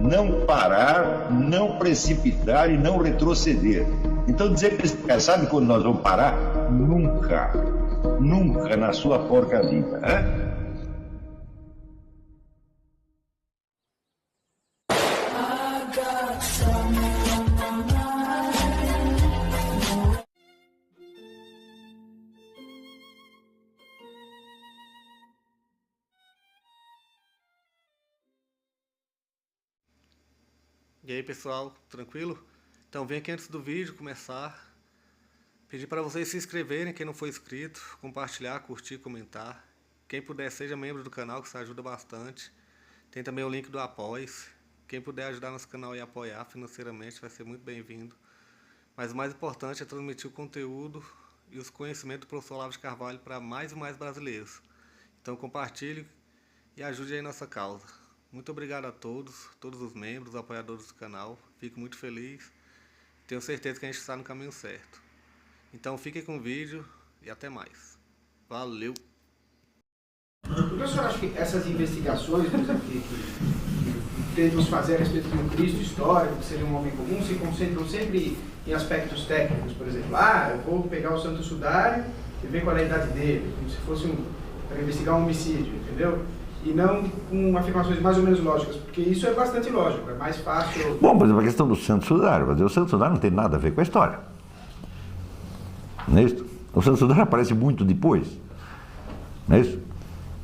não parar, não precipitar e não retroceder. Então dizer para esse cara, sabe quando nós vamos parar? Nunca. Nunca na sua porca vida. Né? E aí pessoal, tranquilo? Então vem aqui antes do vídeo começar, pedir para vocês se inscreverem, quem não for inscrito, compartilhar, curtir, comentar. Quem puder seja membro do canal, que isso ajuda bastante. Tem também o link do Apoia-se. Quem puder ajudar nosso canal e apoiar financeiramente vai ser muito bem-vindo. Mas o mais importante é transmitir o conteúdo e os conhecimentos do professor Olavo de Carvalho para mais e mais brasileiros. Então compartilhe e ajude aí nossa causa. Muito obrigado a todos os membros, apoiadores do canal. Fico muito feliz. Tenho certeza que a gente está no caminho certo. Então fiquem com o vídeo e até mais. Valeu! Professor, acho que essas investigações que tentamos fazer a respeito de um Cristo histórico, que seria um homem comum, se concentram sempre em aspectos técnicos. Por exemplo, eu vou pegar o Santo Sudário e ver qual é a idade dele, como se fosse para investigar um homicídio, entendeu? E não com afirmações mais ou menos lógicas, porque isso é bastante lógico, é mais fácil... Bom, por exemplo, a questão do Santo Sudário, o Santo Sudário não tem nada a ver com a história. Não é isso? O Santo Sudário aparece muito depois. Não é isso?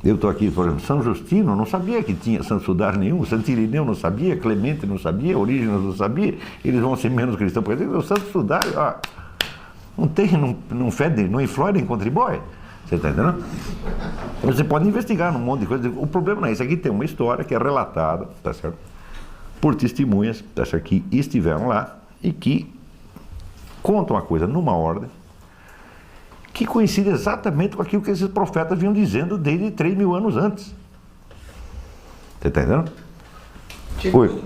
Eu estou aqui, por exemplo, São Justino não sabia que tinha Santo Sudário nenhum, Santo Irineu não sabia, Clemente não sabia, Orígenes não sabia, eles vão ser menos cristãos, porque o Santo Sudário, não tem, não fede, não influi nem contribui. Você está entendendo? Você pode investigar num monte de coisa. O problema não é isso. Aqui tem uma história que é relatada, tá certo? Por testemunhas, tá certo? Que estiveram lá e que contam a coisa numa ordem que coincide exatamente com aquilo que esses profetas vinham dizendo desde 3.000 anos antes. Você está entendendo? Oi.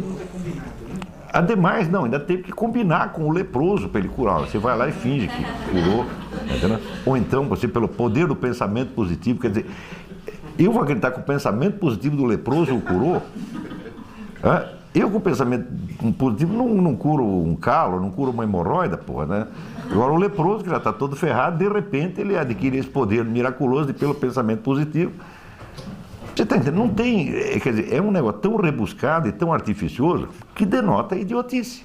Ademais, não, ainda teve que combinar com o leproso para ele curar. Você vai lá e finge que curou, entendeu? Ou então, você, pelo poder do pensamento positivo, quer dizer, eu vou acreditar que o pensamento positivo do leproso o curou? Eu com o pensamento positivo não curo um calo, não curo uma hemorroida, porra, né? Agora o leproso, que já está todo ferrado, de repente ele adquire esse poder miraculoso pelo pensamento positivo. Você está entendendo? Não tem, quer dizer, é um negócio tão rebuscado e tão artificioso que denota idiotice.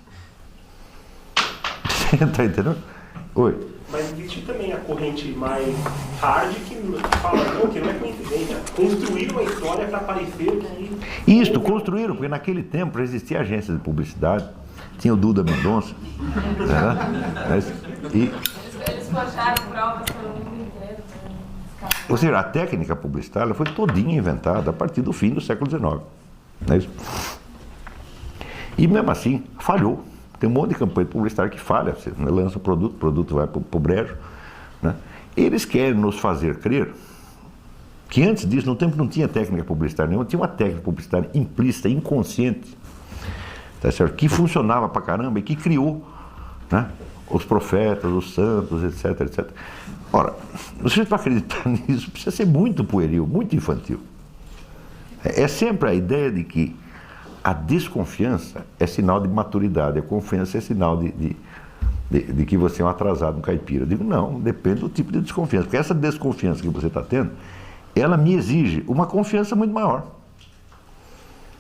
Você está entendendo? Oi. Mas existe também a corrente mais hard que fala que não é coincidência. Construíram uma história para parecer que... Isto, construíram, porque naquele tempo já existia agência de publicidade, tinha o Duda Mendonça, né? Eles forjaram provas pelo mundo inteiro. Ou seja, a técnica publicitária foi todinha inventada a partir do fim do século XIX. Não é isso? E mesmo assim, falhou. Tem um monte de campanha publicitária que falha. Você lança o produto vai para o brejo. Né? Eles querem nos fazer crer que antes disso, no tempo não tinha técnica publicitária nenhuma, tinha uma técnica publicitária implícita, inconsciente, tá certo? Que funcionava pra caramba e que criou, né, os profetas, os santos, etc, etc. Ora, você para acreditar nisso precisa ser muito pueril, muito infantil. É sempre a ideia de que a desconfiança é sinal de maturidade, a confiança é sinal de que você é um atrasado, um caipira. Eu digo, não, depende do tipo de desconfiança, porque essa desconfiança que você está tendo, ela me exige uma confiança muito maior.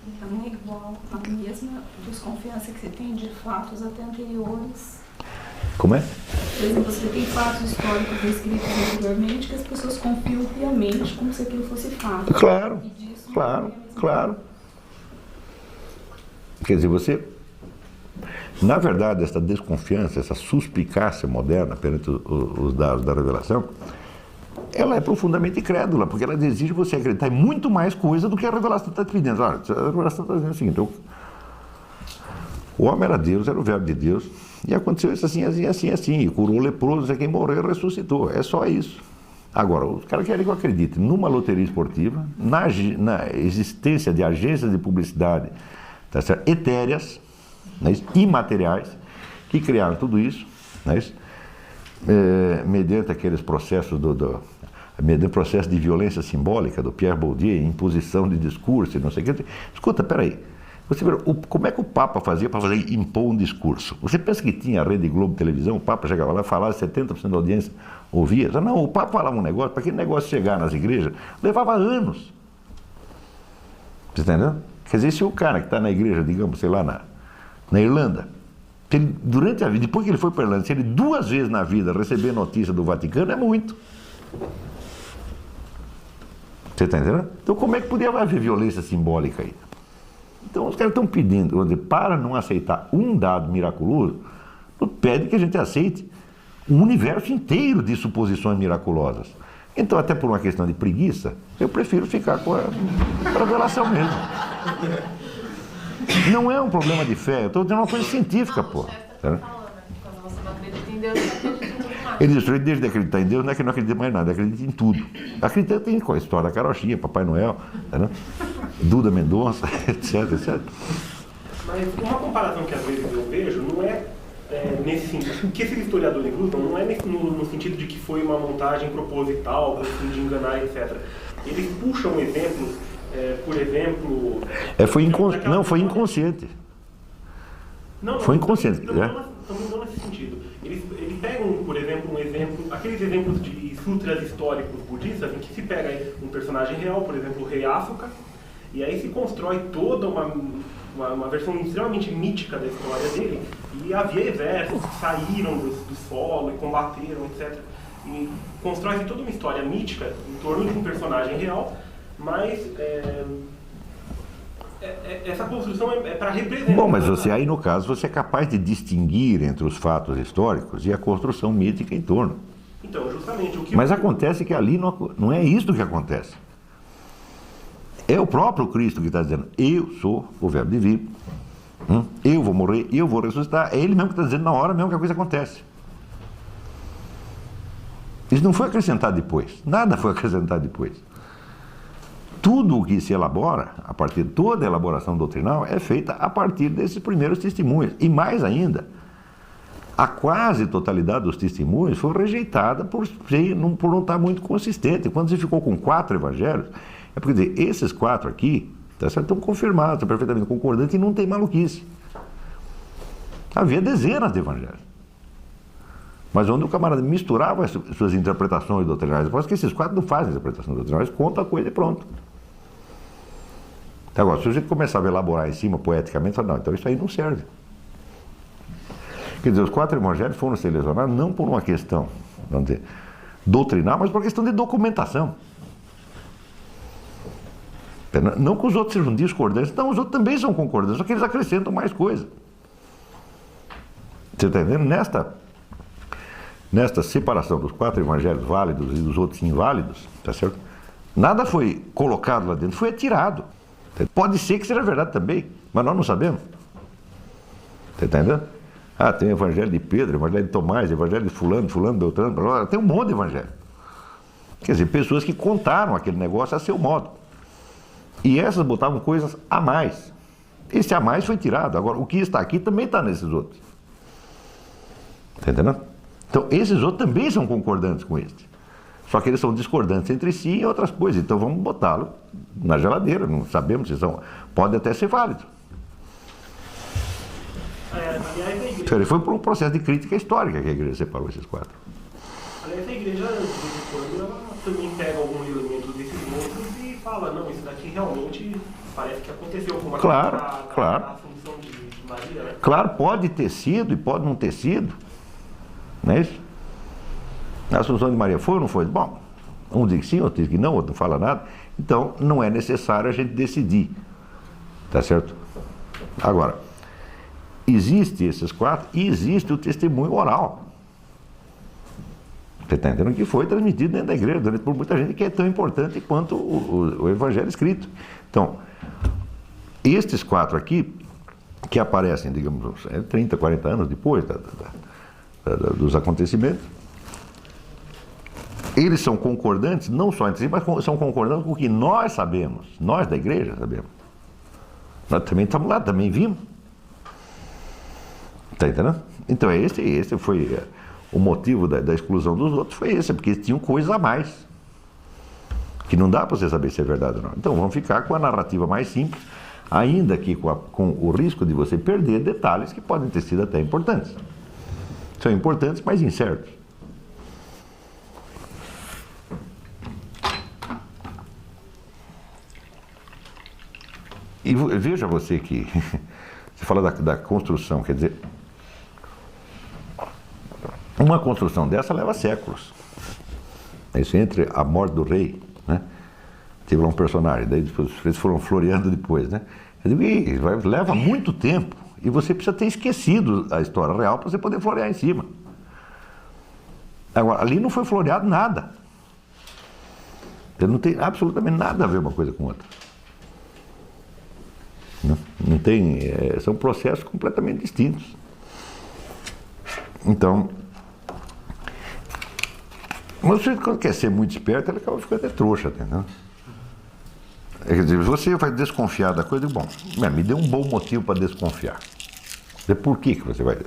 Então é igual a mesma desconfiança que você tem de fatos até anteriores. Como é? Por exemplo, você tem fatos históricos descritos anteriormente que as pessoas confiam piamente como se aquilo fosse fato. Claro, claro. Quer dizer, você... Na verdade, essa desconfiança, essa suspicácia moderna perante os dados da revelação, ela é profundamente incrédula, porque ela exige você acreditar em muito mais coisa do que a revelação está te pedindo. Olha, a revelação está dizendo o seguinte: o homem era Deus, era o verbo de Deus, e aconteceu isso assim, assim, assim, assim, e curou o leproso, quem morreu ressuscitou. É só isso. Agora, os caras querem que eu acredite numa loteria esportiva, na existência de agências de publicidade, tá certo, etéreas, né, imateriais, que criaram tudo isso, né, mediante aqueles processos mediante o processo de violência simbólica do Pierre Bourdieu, imposição de discurso e não sei o que. Escuta, peraí, Você vê, como é que o Papa fazia para impor um discurso? Você pensa que tinha a Rede Globo televisão, o Papa chegava lá, falava, 70% da audiência ouvia? Não, o Papa falava um negócio, para aquele negócio chegar nas igrejas, levava anos. Você está entendendo? Quer dizer, se o cara que está na igreja, digamos, sei lá, na Irlanda, ele, durante a vida, depois que ele foi para a Irlanda, se ele 2 vezes na vida receber notícia do Vaticano, é muito. Você está entendendo? Então como é que podia haver violência simbólica aí? Então os caras estão pedindo, para não aceitar um dado miraculoso, pede que a gente aceite um universo inteiro de suposições miraculosas. Então, até por uma questão de preguiça, eu prefiro ficar com a revelação mesmo. Não é um problema de fé, eu estou dizendo uma coisa científica, pô. Quando você não acredita em Deus, você acredita em tudo mais. Ele diz, desde de acreditar em Deus, não é que não acredita mais nada, acredita em tudo. Acredita em qual? A história da carochinha, Papai Noel, né? Duda Mendonça, etc, etc. Mas uma comparação que às vezes eu vejo não é nesse sentido. O que esses historiadores usam não é no sentido de que foi uma montagem proposital, com o fim de enganar, etc. Eles puxam exemplos, por exemplo... Não, foi inconsciente. Foi inconsciente. Não nesse sentido. Eles pegam, por exemplo, aqueles exemplos de sutras históricos budistas, em que se pega um personagem real, por exemplo, o rei Asuka, e aí se constrói toda uma versão extremamente mítica da história dele, e havia exércitos que saíram do solo e combateram, etc. E constrói-se toda uma história mítica em torno de um personagem real, mas essa construção é para representar... Bom, mas você aí, no caso, você é capaz de distinguir entre os fatos históricos e a construção mítica em torno. Então, justamente o que... Mas acontece que ali não é isso que acontece. É o próprio Cristo que está dizendo, eu sou o verbo divino, eu vou morrer, eu vou ressuscitar. É ele mesmo que está dizendo na hora mesmo que a coisa acontece. Isso não foi acrescentado depois, nada foi acrescentado depois. Tudo o que se elabora, a partir de toda a elaboração doutrinal, é feita a partir desses primeiros testemunhos. E mais ainda, a quase totalidade dos testemunhos foi rejeitada por não estar muito consistente. Quando se ficou com 4 evangelhos, é porque dizer, esses 4 aqui estão confirmados, estão perfeitamente concordantes e não tem maluquice. Havia dezenas de evangelhos. Mas onde o camarada misturava as suas interpretações doutrinais, eu posso que esses 4 não fazem interpretação doutrinal, eles contam a coisa e pronto. Agora, se a gente começava a elaborar em cima poeticamente, fala, não, então isso aí não serve. Quer dizer, os 4 evangelhos foram selecionados não por uma questão, vamos dizer, doutrinal, mas por uma questão de documentação. Não que os outros sejam discordantes, não, os outros também são concordantes, só que eles acrescentam mais coisa. Você está entendendo? Nesta separação dos 4 evangelhos válidos e dos outros inválidos, tá certo? Nada foi colocado lá dentro, foi atirado. Pode ser que seja verdade também, mas nós não sabemos. Você está entendendo? Ah, tem o evangelho de Pedro, o evangelho de Tomás, o evangelho de fulano, Beltrano, tem um monte de evangelho. Quer dizer, pessoas que contaram aquele negócio a seu modo. E essas botavam coisas a mais. Esse a mais foi tirado. Agora, o que está aqui também está nesses outros. Está entendendo? Então, esses outros também são concordantes com este. Só que eles são discordantes entre si e outras coisas. Então, vamos botá-lo na geladeira. Não sabemos se são... Pode até ser válido. Então, foi por um processo de crítica histórica que a igreja separou esses 4. Aliás, a igreja, de vez em quando, ela também pega alguns elementos desses outros e fala, não, isso daqui realmente parece que aconteceu. Como claro. A função de Maria, né? Claro, pode ter sido e pode não ter sido. Não é isso? A Assunção de Maria foi ou não foi? Bom, um diz que sim, outro diz que não, outro não fala nada. Então, não é necessário a gente decidir. Tá certo? Agora, existe esses 4 e existe o testemunho oral. Você está entendendo? Que foi transmitido dentro da igreja por muita gente que é tão importante quanto o evangelho escrito. Então, estes 4 aqui, que aparecem, digamos, 30, 40 anos depois dos acontecimentos, eles são concordantes, não só entre si, mas são concordantes com o que nós sabemos, nós da igreja sabemos. Nós também estamos lá, também vimos. Está entendendo? Então, esse foi o motivo da exclusão dos outros, foi esse, porque eles tinham coisa a mais, que não dá para você saber se é verdade ou não. Então, vamos ficar com a narrativa mais simples, ainda que com o risco de você perder detalhes que podem ter sido até importantes. São importantes, mas incertos. E veja você que, você fala da construção, quer dizer, uma construção dessa leva séculos. Isso entre a morte do rei, né? Teve lá um personagem, daí depois, eles foram floreando depois, né? Eu digo, leva muito tempo e você precisa ter esquecido a história real para você poder florear em cima. Agora, ali não foi floreado nada. Não tem absolutamente nada a ver uma coisa com outra. Não tem, são processos completamente distintos. Então, mas você, quando quer ser muito esperto, ele acaba ficando até trouxa, entendeu? Quer dizer, você vai desconfiar da coisa, bom, me dê um bom motivo para desconfiar. Por que você vai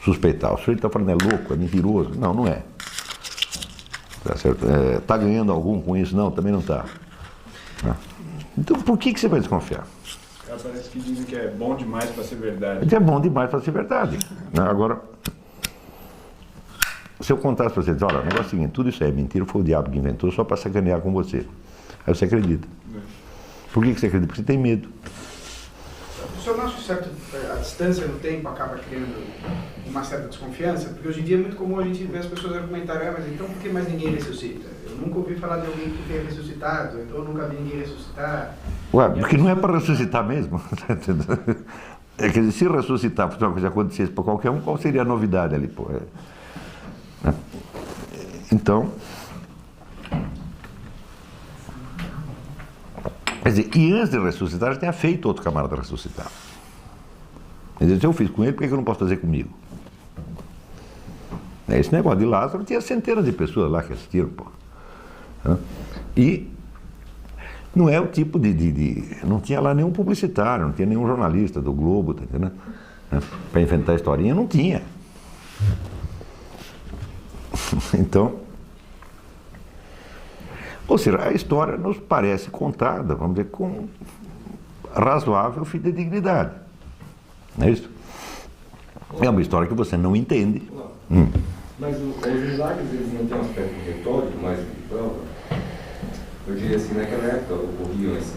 suspeitar? O sujeito está falando é louco, é mentiroso? Não, não é. Tá certo? Está ganhando algum com isso? Não, também não está. Então, por que você vai desconfiar? Parece que dizem que é bom demais para ser verdade. É bom demais para ser verdade. Agora, se eu contasse para você, olha, o negócio é o seguinte, tudo isso é mentira, foi o diabo que inventou só para sacanear com você. Aí você acredita. Por que você acredita? Porque você tem medo. O senhor não acha que a distância no tempo acaba criando uma certa desconfiança? Porque hoje em dia é muito comum a gente ver as pessoas argumentarem, mas então por que mais ninguém ressuscita? Eu nunca ouvi falar de alguém que tenha ressuscitado, então eu nunca vi ninguém ressuscitar. Ué, porque não é para ressuscitar mesmo. Quer dizer, se ressuscitar fosse uma coisa que acontecesse para qualquer um, qual seria a novidade ali? Pô? Então, quer dizer, e antes de ressuscitar, já tinha feito outro camarada ressuscitar. Quer dizer, se eu fiz com ele, por que eu não posso fazer comigo? Esse negócio de Lázaro, tinha centenas de pessoas lá que assistiram, pô. E não é o tipo não tinha lá nenhum publicitário, não tinha nenhum jornalista do Globo, tá entendendo? Para inventar a historinha, não tinha. Então, ou seja, a história nos parece contada, vamos dizer, com razoável fidedignidade. Não é isso? É uma história que você não entende. Mas os milagres, eles não têm um aspecto retórico mais do que prova? Eu diria assim, naquela época ocorriam esses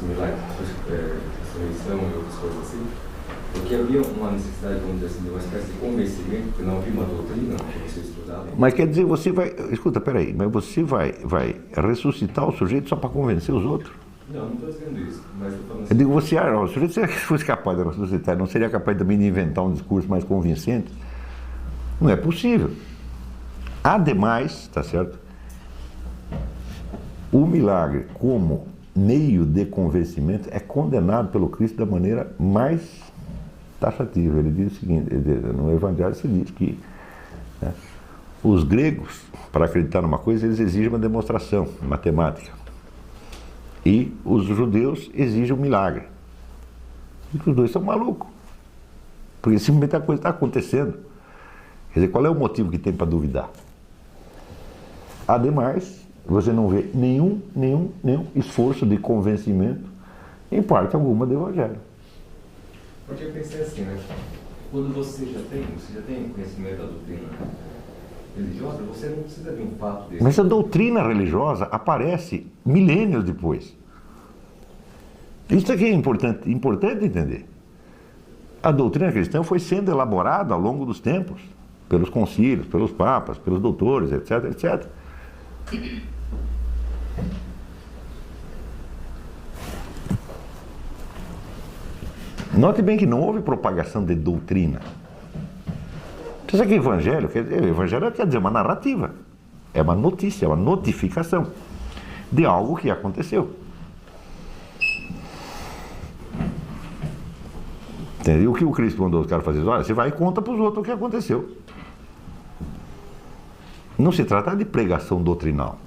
milagres de ressurreição e outras coisas assim, porque havia uma necessidade, vamos dizer assim, de uma espécie de convencimento, porque não havia uma doutrina que você estudava. Mas quer dizer, você vai... Escuta, peraí, mas você vai ressuscitar o sujeito só para convencer os outros? Não estou dizendo isso, mas estou falando assim... Eu digo, o sujeito, se fosse capaz de ressuscitar, não seria capaz também de inventar um discurso mais convincente? Não é possível. Ademais, tá certo? O milagre, como meio de convencimento, é condenado pelo Cristo da maneira mais taxativa. Ele diz o seguinte, no Evangelho se diz que os gregos, para acreditar numa coisa, eles exigem uma demonstração matemática. E os judeus exigem um milagre. E os dois são malucos. Porque simplesmente a coisa está acontecendo. Quer dizer, qual é o motivo que tem para duvidar? Ademais, você não vê nenhum esforço de convencimento em parte alguma do Evangelho. Porque eu pensei assim, né? Quando você já tem conhecimento da doutrina religiosa, você não precisa de um fato desse. Mas a doutrina religiosa aparece milênios depois. Isso aqui é importante entender. A doutrina cristã foi sendo elaborada ao longo dos tempos, pelos concílios, pelos papas, pelos doutores, etc, etc. Note bem que não houve propagação de doutrina. Você sabe que o Evangelho quer dizer uma narrativa, é uma notícia, é uma notificação de algo que aconteceu. Entendeu? O que o Cristo mandou os caras fazer? Olha, você vai e conta para os outros o que aconteceu. Não se trata de pregação doutrinal.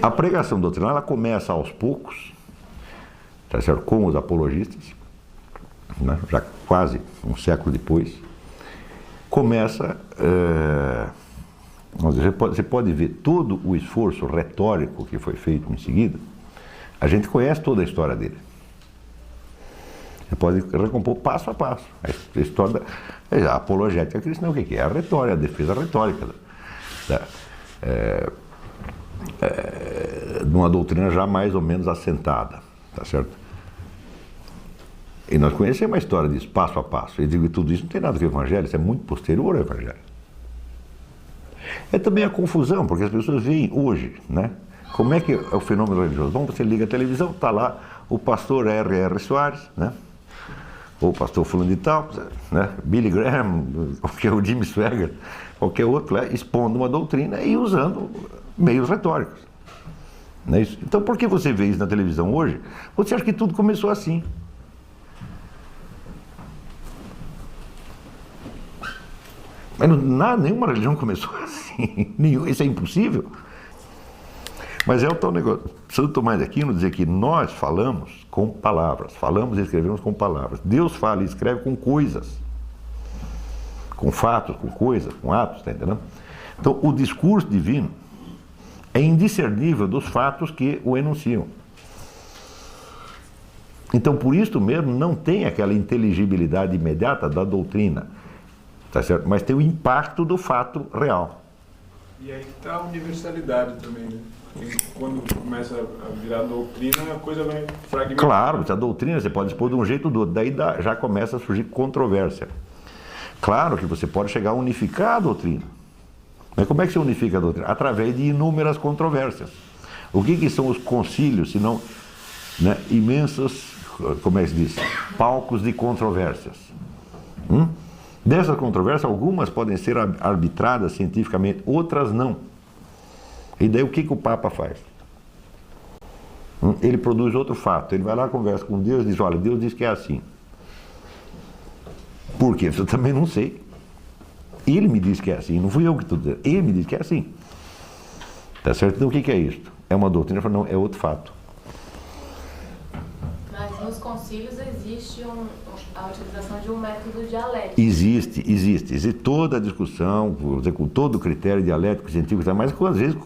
A pregação doutrinal ela começa aos poucos, tá certo? Com os apologistas, né? Já quase um século depois, começa Você pode ver todo o esforço retórico que foi feito em seguida. A gente conhece toda a história dele. Você pode recompor passo a passo. A história a apologética cristã, o que é? A retórica, a defesa retórica de uma doutrina já mais ou menos assentada, tá certo? E nós conhecemos a história disso, passo a passo. Eu digo que tudo isso não tem nada a ver com o Evangelho, isso é muito posterior ao Evangelho. É também a confusão, porque as pessoas veem hoje, né? Como é que é o fenômeno religioso? Bom, você liga a televisão, está lá o pastor R.R. Soares, né? Ou o pastor fulano de tal, né? Billy Graham, o Jimmy Swaggart, qualquer outro, né? Expondo uma doutrina e usando meios retóricos. Não é isso? Então, por que você vê isso na televisão hoje? Você acha que tudo começou assim? Mas nenhuma religião começou assim. Isso é impossível. Mas é o tal negócio. Santo Tomás de Aquino dizer que nós falamos com palavras. Falamos e escrevemos com palavras. Deus fala e escreve com coisas. Com fatos, com coisas, com atos, tá entendendo? Então, o discurso divino é indiscernível dos fatos que o enunciam. Então, por isso mesmo, não tem aquela inteligibilidade imediata da doutrina. Tá certo? Mas tem o impacto do fato real. E aí está a universalidade também, né? Porque quando começa a virar doutrina, a coisa vai fragmentar. Claro, a doutrina você pode expor de um jeito ou do outro, daí já começa a surgir controvérsia. Claro que você pode chegar a unificar a doutrina. Mas como é que se unifica a doutrina? Através de inúmeras controvérsias. O que são os concílios, se não, né, imensos, como é que se diz? Palcos de controvérsias. Dessas controvérsias, algumas podem ser arbitradas cientificamente, outras não. E daí o que o Papa faz? Ele produz outro fato, ele vai lá, conversa com Deus e diz, olha, Deus diz que é assim. Por quê? Eu também não sei. Ele me diz que é assim, não fui eu que estou dizendo, ele me diz que é assim. Tá certo? Então o que é isto? É uma doutrina? Não, é outro fato. Mas nos concílios existe a utilização de um método dialético. Existe toda a discussão, com todo o critério dialético, científico, mas às vezes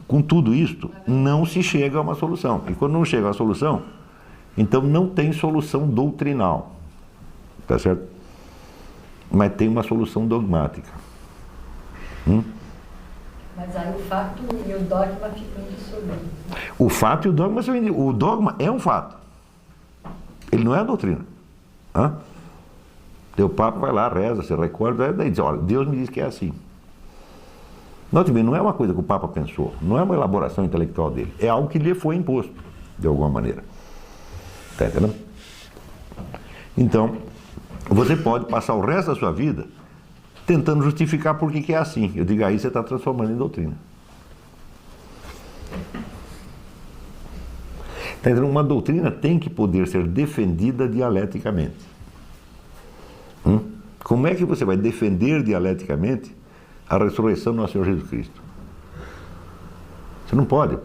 com tudo isto não se chega a uma solução. E quando não chega a uma solução, então não tem solução doutrinal, tá certo? Mas tem uma solução dogmática. Mas aí o fato e o dogma ficam indissoluíveis. O fato e o dogma são indissoluíveis. O dogma é um fato. Ele não é a doutrina. O Papa vai lá, reza, se recorda, daí diz, olha, Deus me diz que é assim. Note bem, não é uma coisa que o Papa pensou, não é uma elaboração intelectual dele, é algo que lhe foi imposto, de alguma maneira. Está entendendo? Então, você pode passar o resto da sua vida tentando justificar por que é assim. Eu digo, aí você está transformando em doutrina. Tá entendendo? Uma doutrina tem que poder ser defendida dialeticamente. Como é que você vai defender dialeticamente a ressurreição do nosso Senhor Jesus Cristo? Você não pode,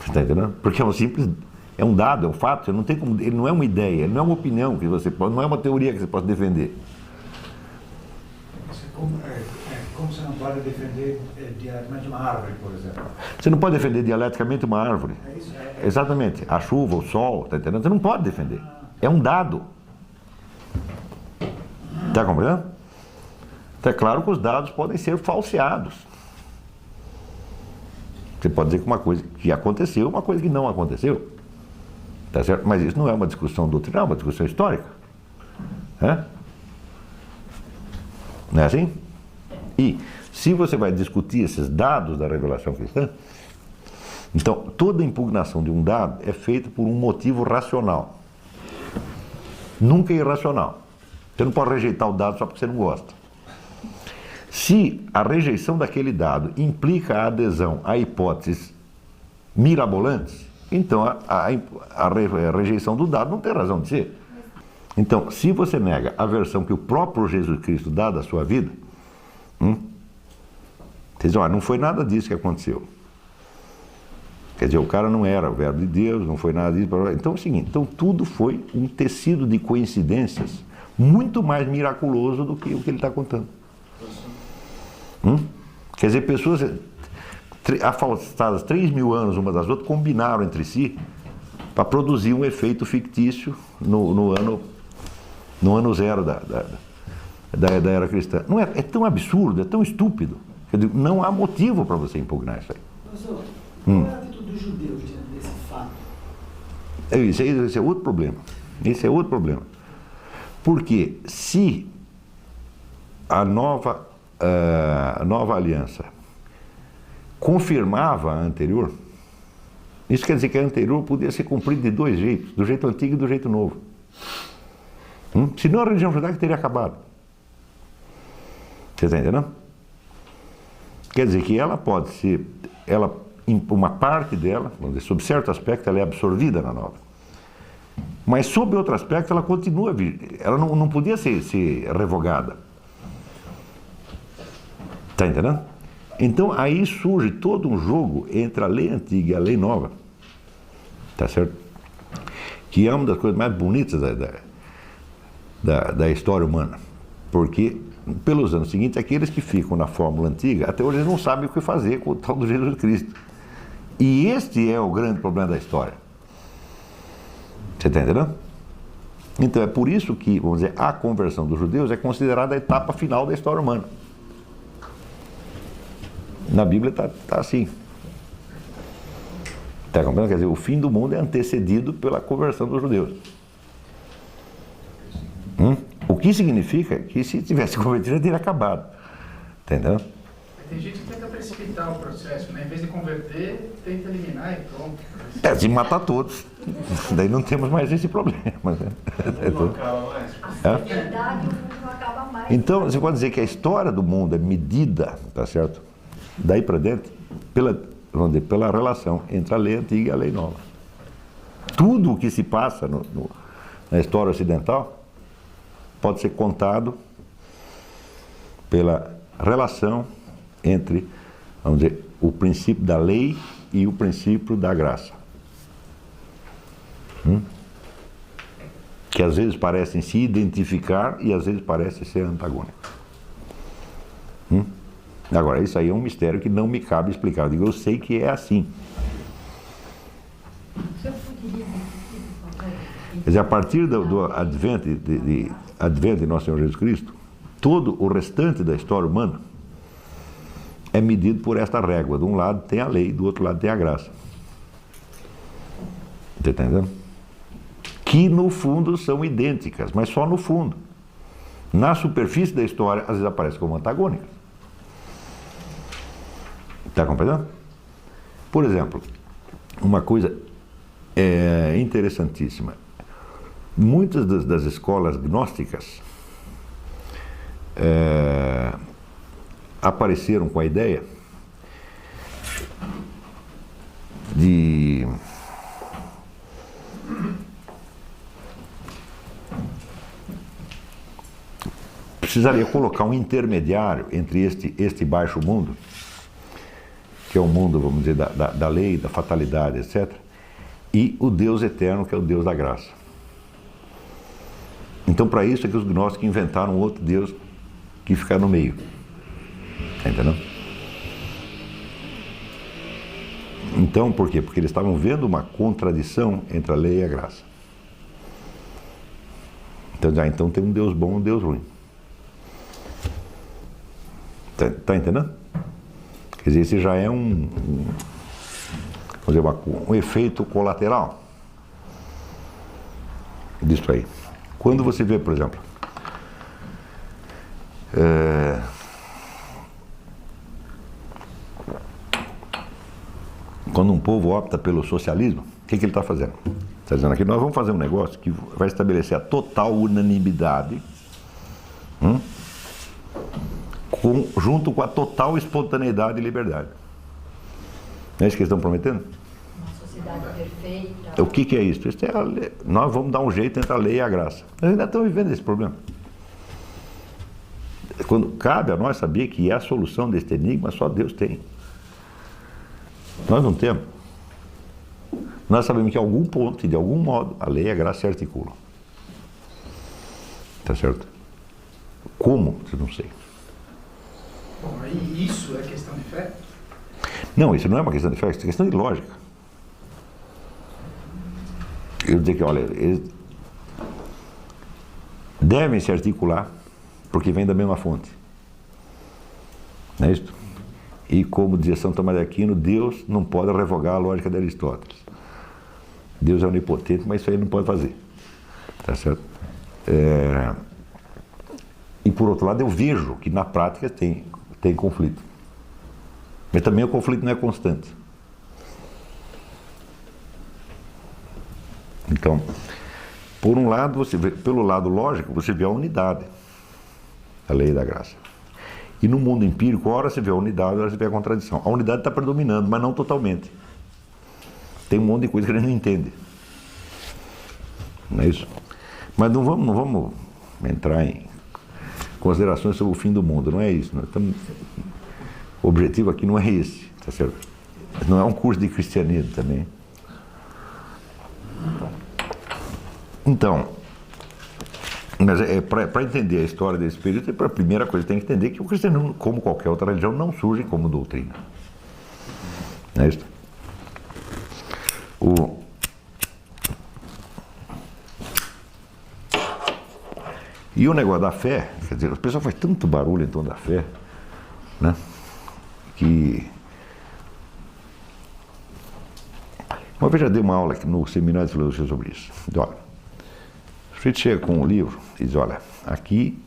está entendendo? Porque é um dado, é um fato, você não tem como, ele não é uma ideia, ele não é uma opinião que você pode, não é uma teoria que você pode defender. Como você não pode defender dialeticamente uma árvore, por exemplo? Você não pode defender dialeticamente uma árvore. É isso? Exatamente. A chuva, o sol, está entendendo? Você não pode defender. É um dado. Está compreendendo? Então, é claro que os dados podem ser falseados. Você pode dizer que uma coisa que aconteceu, uma coisa que não aconteceu. Tá certo? Mas isso não é uma discussão doutrinal, é uma discussão histórica. Não é assim? E se você vai discutir esses dados da revelação cristã, então toda impugnação de um dado é feita por um motivo racional. Nunca é irracional. Você não pode rejeitar o dado só porque você não gosta. Se a rejeição daquele dado implica a adesão a hipóteses mirabolantes, então a rejeição do dado não tem razão de ser. Então, se você nega a versão que o próprio Jesus Cristo dá da sua vida, você diz, olha, não foi nada disso que aconteceu. Quer dizer, o cara não era o verbo de Deus, não foi nada disso. Então é o seguinte, então tudo foi um tecido de coincidências muito mais miraculoso do que o que ele está contando. Quer dizer, pessoas afastadas 3.000 anos uma das outras combinaram entre si para produzir um efeito fictício no ano zero da era cristã. Não é tão absurdo, é tão estúpido. Quer dizer, não há motivo para você impugnar isso aí. Professor, qual é a atitude dos judeus diante desse fato? Esse é outro problema. Esse é outro problema. Porque se a nova aliança confirmava a anterior, isso quer dizer que a anterior podia ser cumprida de dois jeitos, do jeito antigo e do jeito novo. Senão a religião judaica teria acabado. Você está entendendo? Quer dizer que ela pode ser, uma parte dela, vamos dizer, sob certo aspecto, ela é absorvida na nova. Mas sob outro aspecto, ela continua, ela não podia ser revogada. Está entendendo? Então aí surge todo um jogo entre a lei antiga e a lei nova. Tá certo? Que é uma das coisas mais bonitas da história humana. Porque, pelos anos seguintes, aqueles que ficam na fórmula antiga, até hoje eles não sabem o que fazer com o tal do Jesus Cristo. E este é o grande problema da história. Você está entendendo? Então é por isso que, vamos dizer, a conversão dos judeus é considerada a etapa final da história humana. Na Bíblia está assim. Está compreendendo? Quer dizer, o fim do mundo é antecedido pela conversão dos judeus. O que significa que se tivesse convertido já teria acabado. Entendeu? Tem gente que tenta precipitar o processo, né? Em vez de converter, tenta eliminar e pronto. De matar todos. Daí não temos mais esse problema. Né? Não acaba mais. A verdade, o mundo não acaba mais. Então, você pode dizer que a história do mundo é medida, tá certo? Daí para dentro, pela relação entre a lei antiga e a lei nova. Tudo o que se passa na história ocidental pode ser contado pela relação entre, vamos dizer, o princípio da lei e o princípio da graça. Que às vezes parecem se identificar e às vezes parecem ser antagônicos. Agora, isso aí é um mistério que não me cabe explicar. Eu digo, eu sei que é assim. Quer dizer, a partir do advento de Nosso Senhor Jesus Cristo, todo o restante da história humana é medido por esta régua. De um lado tem a lei, do outro lado tem a graça. Está entendendo? Que no fundo são idênticas, mas só no fundo. Na superfície da história, às vezes aparecem como antagônicas. Está compreendendo? Por exemplo, uma coisa interessantíssima. Muitas das escolas gnósticas apareceram com a ideia de precisaria colocar um intermediário entre este baixo mundo, que é o mundo, vamos dizer, da lei, da fatalidade, etc., e o Deus eterno, que é o Deus da graça. Então, para isso é que os gnósticos inventaram um outro Deus que fica no meio. Entendeu? Então, por quê? Porque eles estavam vendo uma contradição entre a lei e a graça. Então tem um Deus bom e um Deus ruim. Está entendendo? Quer dizer, esse já é um efeito colateral disso aí. Quando você vê, por exemplo, quando um povo opta pelo socialismo, o que ele está fazendo? Está dizendo aqui, nós vamos fazer um negócio que vai estabelecer a total unanimidade, junto com a total espontaneidade e liberdade. Não é isso que eles estão prometendo? Uma sociedade perfeita. O que é isso? Nós vamos dar um jeito entre a lei e a graça. Nós ainda estamos vivendo esse problema. Quando cabe a nós saber que a solução deste enigma só Deus tem. Nós não temos. Nós sabemos que em algum ponto e de algum modo a lei e a graça se articulam. Tá certo? Como? Eu não sei. Bom, aí isso é questão de fé? Não, isso não é uma questão de fé, isso é questão de lógica. Eu dizer que, olha, eles devem se articular, porque vem da mesma fonte. Não é isso? E como dizia São Tomás de Aquino, Deus não pode revogar a lógica de Aristóteles. Deus é onipotente, mas isso aí ele não pode fazer. Tá certo? E por outro lado, eu vejo que na prática tem conflito. Mas também o conflito não é constante. Então, por um lado, você vê, pelo lado lógico, você vê a unidade, a lei da graça. E no mundo empírico, ora você vê a unidade, ora você vê a contradição. A unidade está predominando, mas não totalmente. Tem um monte de coisa que a gente não entende. Não é isso? Mas não vamos entrar em considerações sobre o fim do mundo, não é isso. O objetivo aqui não é esse, tá certo? Não é um curso de cristianismo também. Então, mas para entender a história desse período, a primeira coisa que tem que entender é que o cristianismo, como qualquer outra religião, não surge como doutrina. Não é isso? E o negócio da fé, quer dizer, o pessoal faz tanto barulho em torno da fé, né? Que uma vez já dei uma aula aqui no seminário de filosofia sobre isso. Então, olha, o sujeito chega com um livro e diz, olha, aqui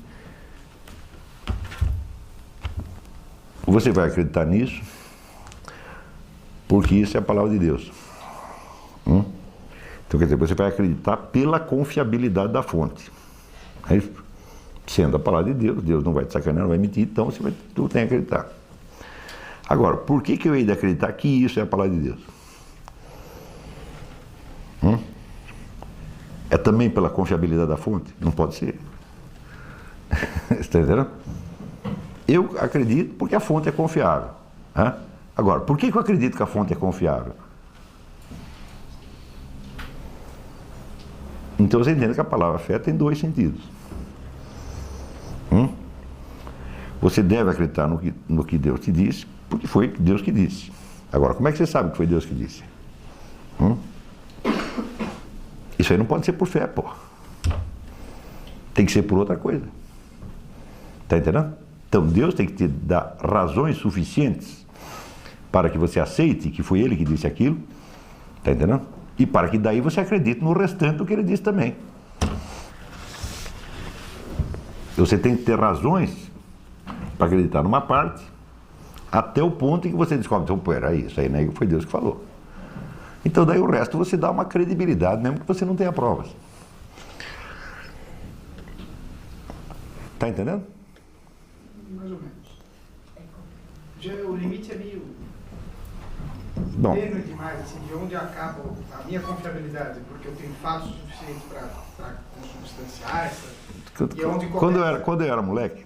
você vai acreditar nisso porque isso é a palavra de Deus. Então, quer dizer, você vai acreditar pela confiabilidade da fonte. É isso? Sendo a palavra de Deus, Deus não vai te sacanear, não vai mentir, então tu tem que acreditar. Agora, por que eu hei de acreditar que isso é a palavra de Deus? É também pela confiabilidade da fonte? Não pode ser. Está entendendo? Eu acredito porque a fonte é confiável. Agora, por que eu acredito que a fonte é confiável? Então você entende que a palavra fé tem dois sentidos. Você deve acreditar no que Deus te disse, porque foi Deus que disse. Agora, como é que você sabe que foi Deus que disse? Isso aí não pode ser por fé, pô. Tem que ser por outra coisa. Está entendendo? Então Deus tem que te dar razões suficientes para que você aceite que foi Ele que disse aquilo. Está entendendo? E para que daí você acredite no restante do que Ele disse também. Você tem que ter razões para acreditar numa parte, até o ponto em que você descobre, então, peraí, isso aí não é, foi Deus que falou. Então daí o resto você dá uma credibilidade, mesmo que você não tenha provas. Está entendendo? Mais ou menos. O limite é meio tênue demais, assim, de onde acaba a minha confiabilidade, porque eu tenho fatos suficientes para consubstanciar essa. E onde quando eu era moleque,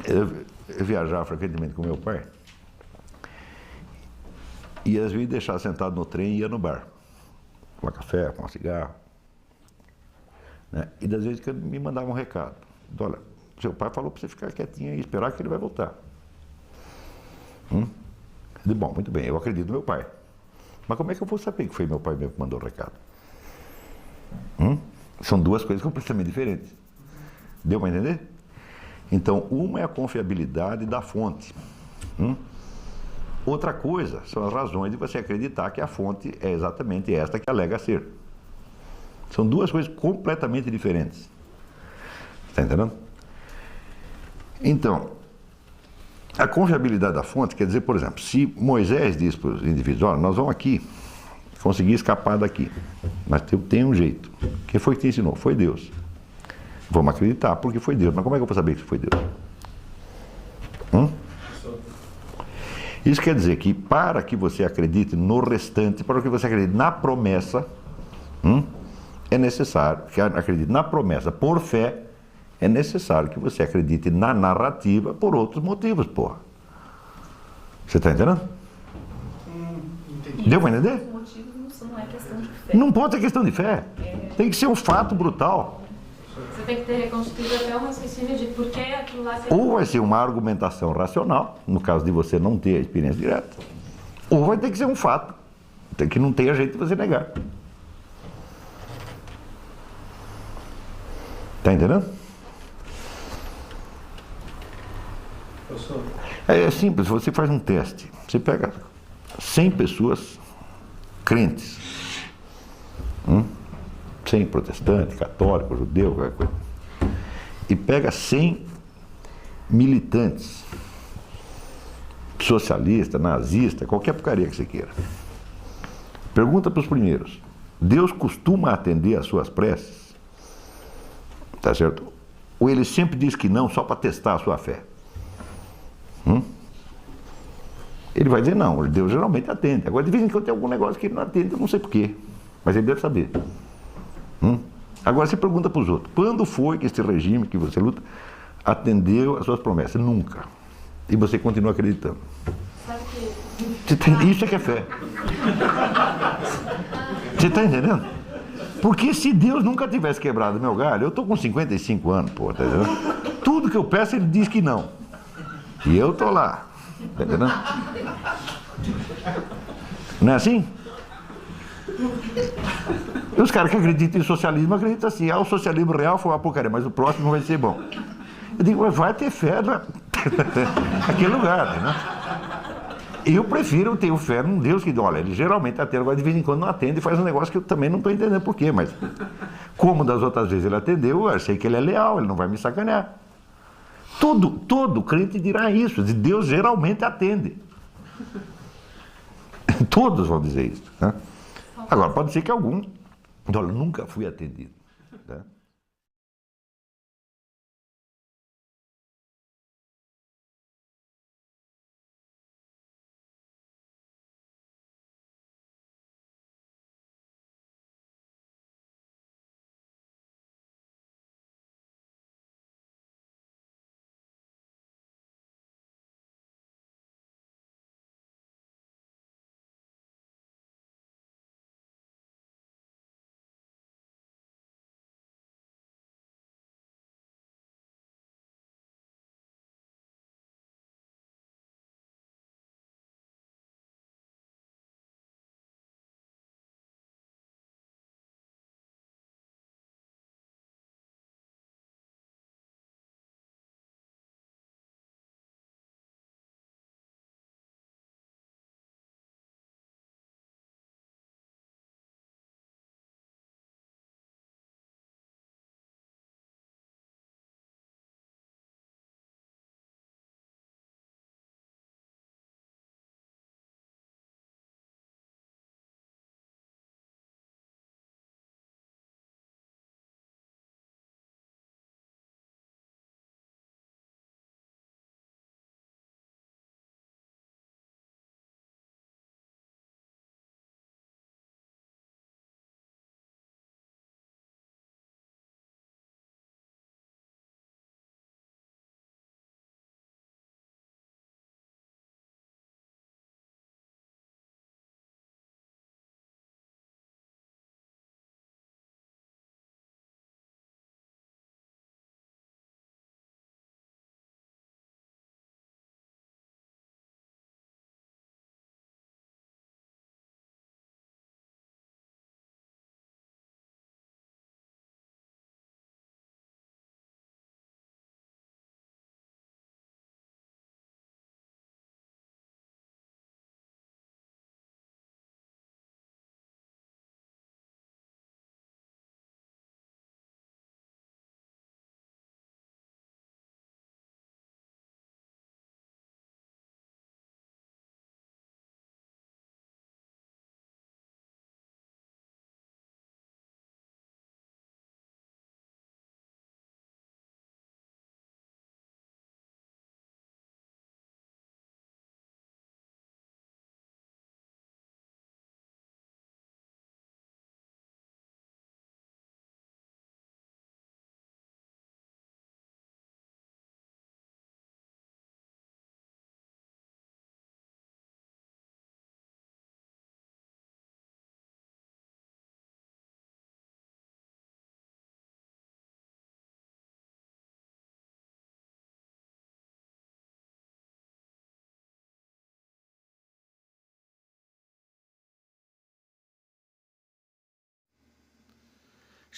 eu viajava frequentemente com meu pai e às vezes deixava sentado no trem e ia no bar tomar café, com um cigarro, né? E das vezes que ele me mandava um recado, olha, seu pai falou para você ficar quietinho e esperar que ele vai voltar. Eu disse, bom, muito bem, eu acredito no meu pai, mas como é que eu vou saber que foi meu pai mesmo que mandou o recado? São duas coisas completamente diferentes. Deu para entender? Então, uma é a confiabilidade da fonte. Outra coisa são as razões de você acreditar que a fonte é exatamente esta que alega ser. São duas coisas completamente diferentes. Está entendendo? Então, a confiabilidade da fonte quer dizer, por exemplo, se Moisés diz para os indivíduos, olha, nós vamos aqui conseguir escapar daqui, mas tem um jeito. Quem foi que te ensinou? Foi Deus. Vamos acreditar porque foi Deus. Mas como é que eu vou saber que foi Deus? Isso quer dizer que para que você acredite no restante, para que você acredite na promessa, é necessário que acredite na promessa por fé, é necessário que você acredite na narrativa por outros motivos, porra. Você está entendendo? Deu para entender? Os motivos não é questão de fé. Não pode ser questão de fé. Tem que ser um fato brutal. Você tem que ter reconstruído até o raciocínio de por que aquilo lá seria... Ou vai ser uma argumentação racional, no caso de você não ter a experiência direta, ou vai ter que ser um fato, que não tenha jeito de você negar. Está entendendo? É simples, você faz um teste, você pega 100 pessoas crentes, 100 protestante, católico, judeu, qualquer coisa, e pega 100 militantes, socialista, nazista, qualquer porcaria que você queira. Pergunta para os primeiros: Deus costuma atender às suas preces? Tá certo? Ou ele sempre diz que não, só para testar a sua fé? Ele vai dizer não, Deus geralmente atende. Agora, de vez em quando tem algum negócio que ele não atende, eu não sei porquê, mas ele deve saber. Agora, você pergunta para os outros: quando foi que esse regime que você luta atendeu às suas promessas? Nunca. E você continua acreditando. Isso é que é fé. Você está entendendo? Porque se Deus nunca tivesse quebrado meu galho, eu estou com 55 anos, pô, tá entendendo? Tudo que eu peço, ele diz que não. E eu estou lá. Tá entendendo? Não é assim? E os caras que acreditam em socialismo acreditam assim: o socialismo real foi uma porcaria, mas o próximo vai ser bom. Eu digo, mas vai ter fé naquele lugar, né? Eu prefiro ter fé num Deus que, olha, ele geralmente atende, agora de vez em quando não atende e faz um negócio que eu também não estou entendendo por quê, mas como das outras vezes ele atendeu, eu achei que ele é leal, ele não vai me sacanear. Todo crente dirá isso, Deus geralmente atende. Todos vão dizer isso, né? Agora, pode ser que algum, olha, nunca fui atendido, né?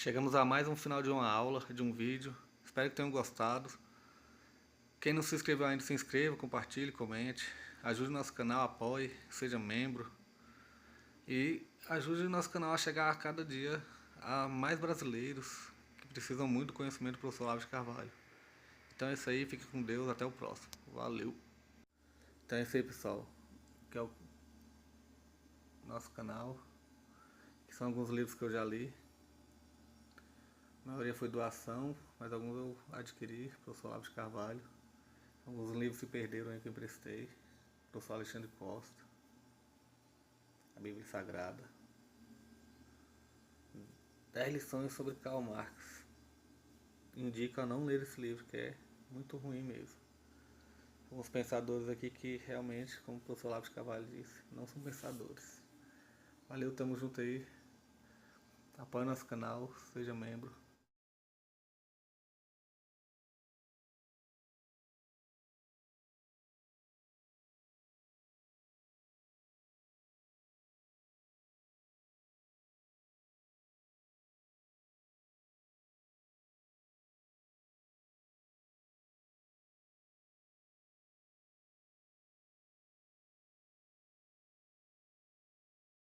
Chegamos a mais um final de uma aula, de um vídeo. Espero que tenham gostado. Quem não se inscreveu ainda, se inscreva, compartilhe, comente. Ajude nosso canal, apoie, seja membro. E ajude o nosso canal a chegar a cada dia a mais brasileiros que precisam muito do conhecimento do professor Olavo de Carvalho. Então é isso aí, fique com Deus, até o próximo. Valeu! Então é isso aí, pessoal. Que é o nosso canal. Que são alguns livros que eu já li. A maioria foi doação, mas alguns eu adquiri, professor Olavo de Carvalho. Alguns livros se perderam aí que eu emprestei. Professor Alexandre Costa. A Bíblia Sagrada. 10 lições sobre Karl Marx. Indico a não ler esse livro, que é muito ruim mesmo. Alguns pensadores aqui que realmente, como o professor Olavo de Carvalho disse, não são pensadores. Valeu, tamo junto aí. Apoie nosso canal, seja membro.